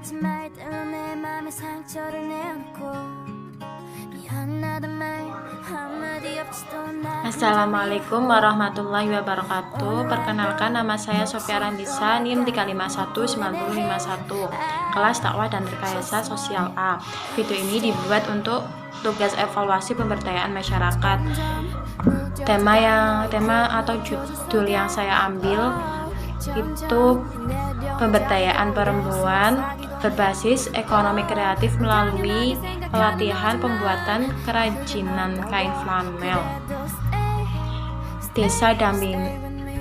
같은 말 때문에 맘에 상처를 내놓고 미안하단 말 한마디 없지도 않아. Assalamualaikum warahmatullahi wabarakatuh. Perkenalkan, nama saya Sofia Randisa, NIM 3519051, kelas dakwah dan rekayasa sosial A. Video ini dibuat untuk tugas evaluasi pemberdayaan masyarakat. Tema atau judul yang saya ambil itu pemberdayaan perempuan berbasis ekonomi kreatif melalui pelatihan pembuatan kerajinan kain flanel.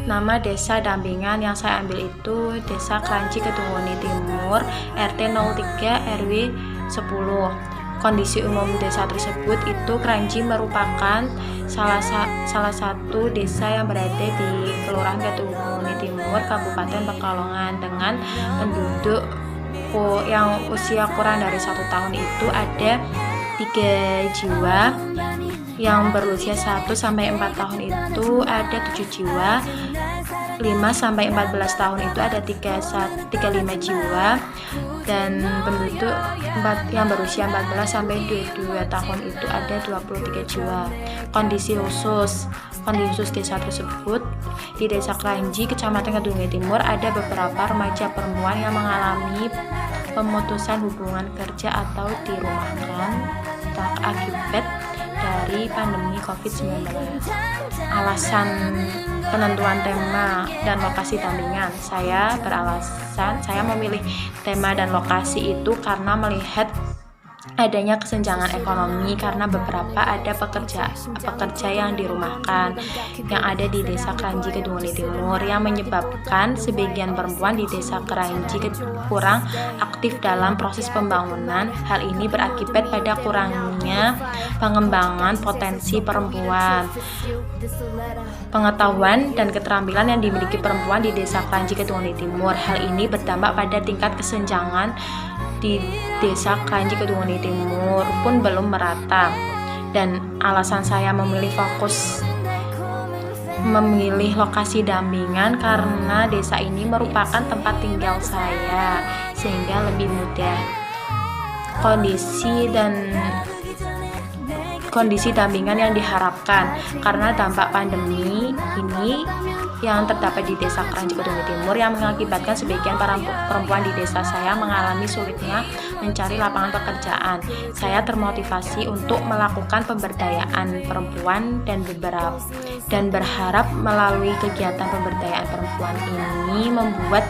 Nama desa dampingan yang saya ambil itu Desa Kranji Kedunguni Timur, RT 03 RW 10. Kondisi umum desa tersebut itu Kranji merupakan salah satu desa yang berada di Kelurahan Kedunguni Timur, Kabupaten Pekalongan, dengan penduduk yang usia kurang dari 1 tahun itu ada 3 jiwa, yang berusia 1-4 tahun itu ada 7 jiwa, 5-14 tahun itu ada 35 jiwa, dan penduduk yang berusia 14-22 tahun itu ada 23 jiwa. Kondisi khusus desa tersebut, di Desa Kranji, Kecamatan Kedunguni Timur, ada beberapa remaja perempuan yang mengalami pemutusan hubungan kerja atau dirumahkan akibat dari pandemi COVID-19. Alasan penentuan tema dan lokasi dampingan, saya memilih tema dan lokasi itu karena melihat adanya kesenjangan ekonomi, karena beberapa ada pekerja yang dirumahkan yang ada di Desa Kranji Kedunguni Timur, yang menyebabkan sebagian perempuan di Desa Kranji kurang aktif dalam proses pembangunan. Hal ini berakibat pada kurangnya pengembangan potensi perempuan, pengetahuan dan keterampilan yang dimiliki perempuan di Desa Kranji Kedunguni Timur. Hal ini berdampak pada tingkat kesenjangan di Desa Kranji Kedunguni Timur pun belum merata. Dan alasan saya memilih lokasi dampingan karena desa ini merupakan tempat tinggal saya, sehingga lebih mudah kondisi dampingan yang diharapkan, karena dampak pandemi ini yang terdapat di Desa Kranji Kedunguni Timur yang mengakibatkan sebagian para perempuan di desa saya mengalami sulitnya mencari lapangan pekerjaan. Saya termotivasi untuk melakukan pemberdayaan perempuan dan berharap melalui kegiatan pemberdayaan perempuan ini membuat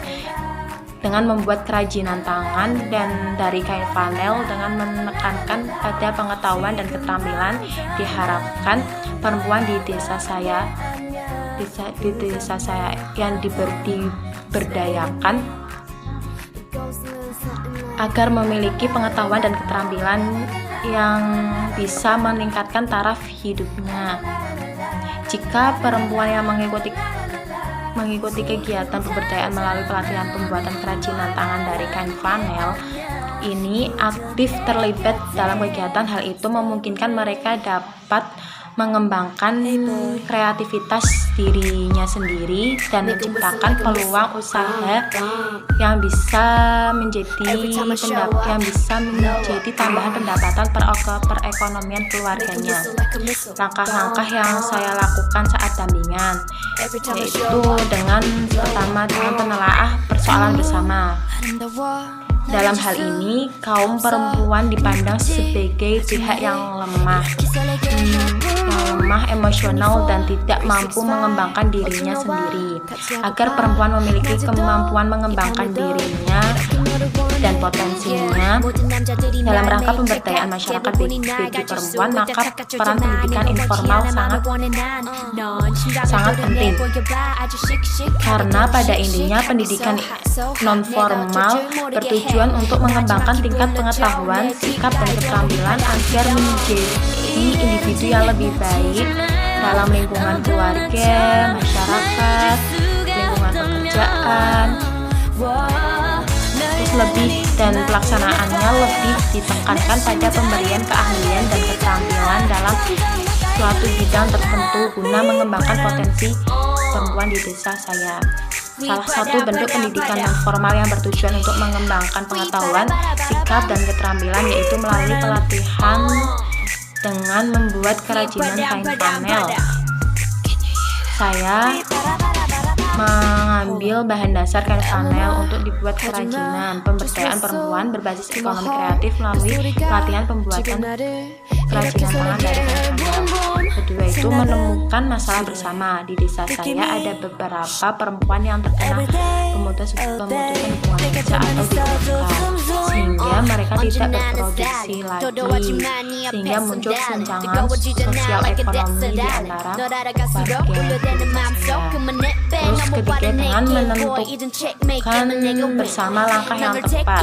kerajinan tangan dan dari kain flanel dengan menekankan pada pengetahuan dan keterampilan. Diharapkan perempuan di desa saya yang diberdayakan agar memiliki pengetahuan dan keterampilan yang bisa meningkatkan taraf hidupnya. Jika perempuan yang mengikuti kegiatan pemberdayaan melalui pelatihan pembuatan kerajinan tangan dari kain flanel ini aktif terlibat dalam kegiatan, hal itu memungkinkan mereka dapat mengembangkan kreativitas dirinya sendiri dan menciptakan peluang usaha yang bisa menjadi tambahan pendapatan perekonomian keluarganya. Langkah-langkah yang saya lakukan saat dampingan yaitu dengan penelaah persoalan bersama. Dalam hal ini, kaum perempuan dipandang sebagai pihak yang lemah emosional dan tidak mampu mengembangkan dirinya sendiri. Agar perempuan memiliki kemampuan mengembangkan dirinya dan potensinya dalam rangka pemberdayaan masyarakat bagi perempuan, maka peran pendidikan informal sangat penting, karena pada intinya pendidikan non formal bertujuan untuk mengembangkan tingkat pengetahuan, sikap dan keterampilan agar menjadi individu yang lebih baik dalam lingkungan keluarga, masyarakat, lingkungan pekerjaan. Dan pelaksanaannya lebih ditekankan pada pemberian keahlian dan keterampilan dalam suatu bidang tertentu guna mengembangkan potensi perempuan di desa saya. salah satu bentuk pendidikan non formal yang bertujuan untuk mengembangkan pengetahuan, sikap, dan keterampilan, yaitu melalui pelatihan dengan membuat kerajinan kain panel. Saya mengambil bahan dasar kain panel untuk dibuat kerajinan. Pemberdayaan perempuan berbasis ekonomi kreatif melalui pelatihan pembuatan kerajinan tangan dari kain panel. Kedua itu menemukan masalah bersama. Di desa saya ada beberapa perempuan yang terkena pemutusan hubungan kerja atau di-PHK, sehingga mereka tidak berproduksi lagi, sehingga muncul kesenjangan sosial ekonomi di antara warga desa. Terus ketiga, dengan menentukan bersama langkah yang tepat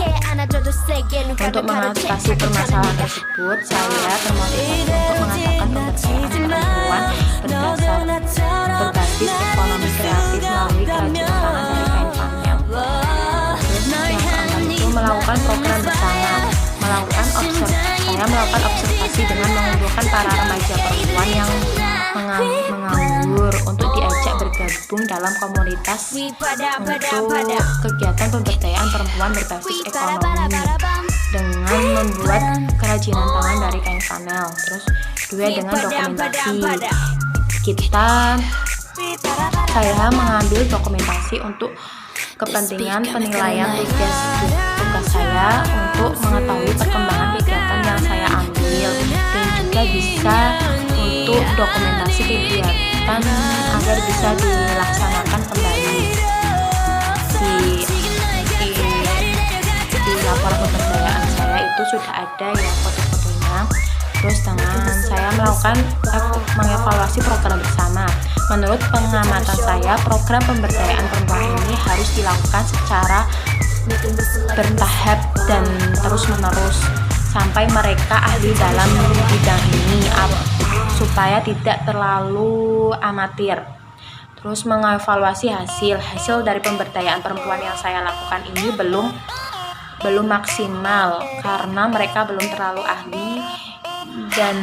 untuk mengatasi permasalahan tersebut, saya termotivasi untuk mengadakan pemberdayaan perempuan berbasis ekonomi kreatif melalui kerajinan tangan dari kain panel. Terus yang keempat itu melakukan program bersama. Saya melakukan observasi dengan mengumpulkan para remaja perempuan yang menganggur untuk diajak bergabung dalam komunitas untuk kegiatan pemberdayaan perempuan berbasis ekonomi dengan membuat kerajinan tangan dari kain panel. Terus dua, dengan dokumentasi. Saya mengambil dokumentasi untuk kepentingan penilaian tugas saya untuk mengetahui perkembangan kegiatan yang saya ambil, dan juga bisa untuk dokumentasi kegiatan agar bisa dilaksanakan kembali di laporan pemberdayaan saya. Itu sudah ada ya foto-fotonya. Terus dengan saya melakukan mengevaluasi program bersama. Menurut pengamatan saya, program pemberdayaan perempuan ini harus dilakukan secara bertahap dan terus-menerus sampai mereka ahli dalam bidang ini supaya tidak terlalu amatir. Terus mengevaluasi hasil dari pemberdayaan perempuan yang saya lakukan ini belum maksimal karena mereka belum terlalu ahli dan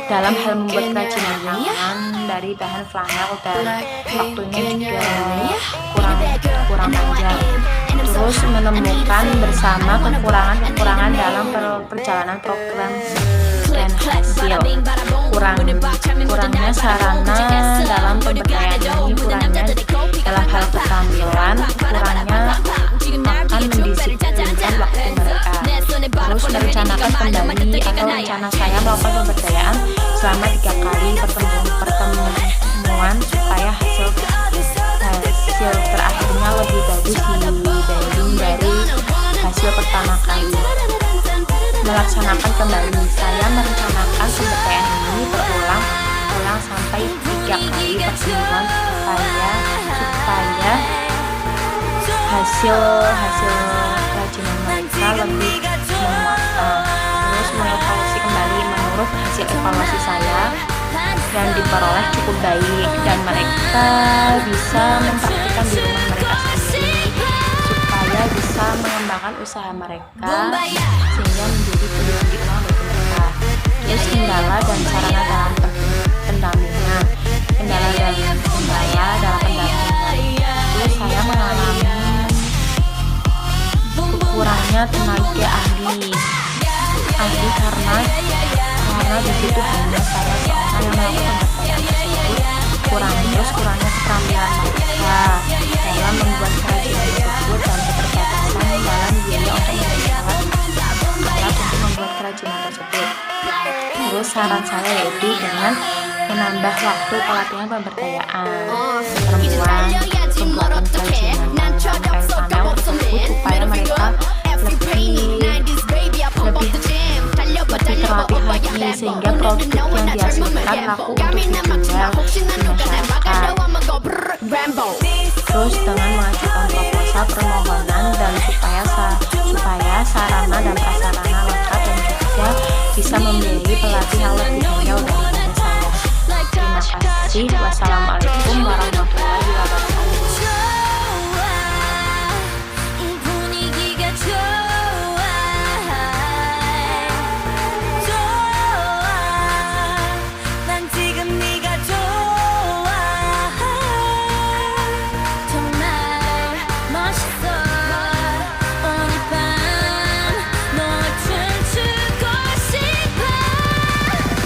dalam hal membuat kerajinan tangan dari bahan flanel, dan waktunya juga kurang panjang. Terus menemukan bersama kekurangan dalam perjalanan program dan hasil. Kurangnya sarana dalam pemberdayaan ini, kurangnya dalam hal keterampilan, kurangnya akan mendisiplinkan waktu mereka. Terus merencanakan kembali atau rencana saya melakukan pemberdayaan selama 3 kali pertemuan supaya hasil terakhirnya lebih bagus dibanding dari hasil pertama kali. Melaksanakan kembali, saya merencanakan pemberdayaan ini berulang sampai 3 kali pertemuan supaya hasil kerajinan mereka lebih menguatkan. Terus mengevaluasi kembali, menurut hasil evaluasi saya dan diperoleh cukup baik dan mereka bisa mempraktikkan di rumah mereka sendiri supaya bisa mengembangkan usaha mereka sehingga menjadi pundi-pundi uang bagi mereka. Terus kendala dan sarana dalam pendampingan. Terus saya mengalami kurangnya tenaga ahli karena di situ hanya saya seorang yang melakukan pemberdayaan tersebut. Kurangnya keterampilan mereka dalam membuat kerajinan tersebut dan keterbatasan dalam biaya untuk membeli alat untuk membuat kerajinan tersebut. Terus saran saya yaitu dengan menambah waktu pelatihan pemberdayaan perempuan pembuatan kerajinan kain panel tersebut supaya mereka lebih terlatih lagi sehingga produk yang dihasilkan laku untuk dijual di masyarakat. Terus dengan mengajukan proposal permohonan dan supaya sarana dan prasarana lengkap dan juga bisa membiayai pelatihan lebih banyak daripada saya. Terima kasih. Wassalamualaikum warahmatullahi wabarakatuh.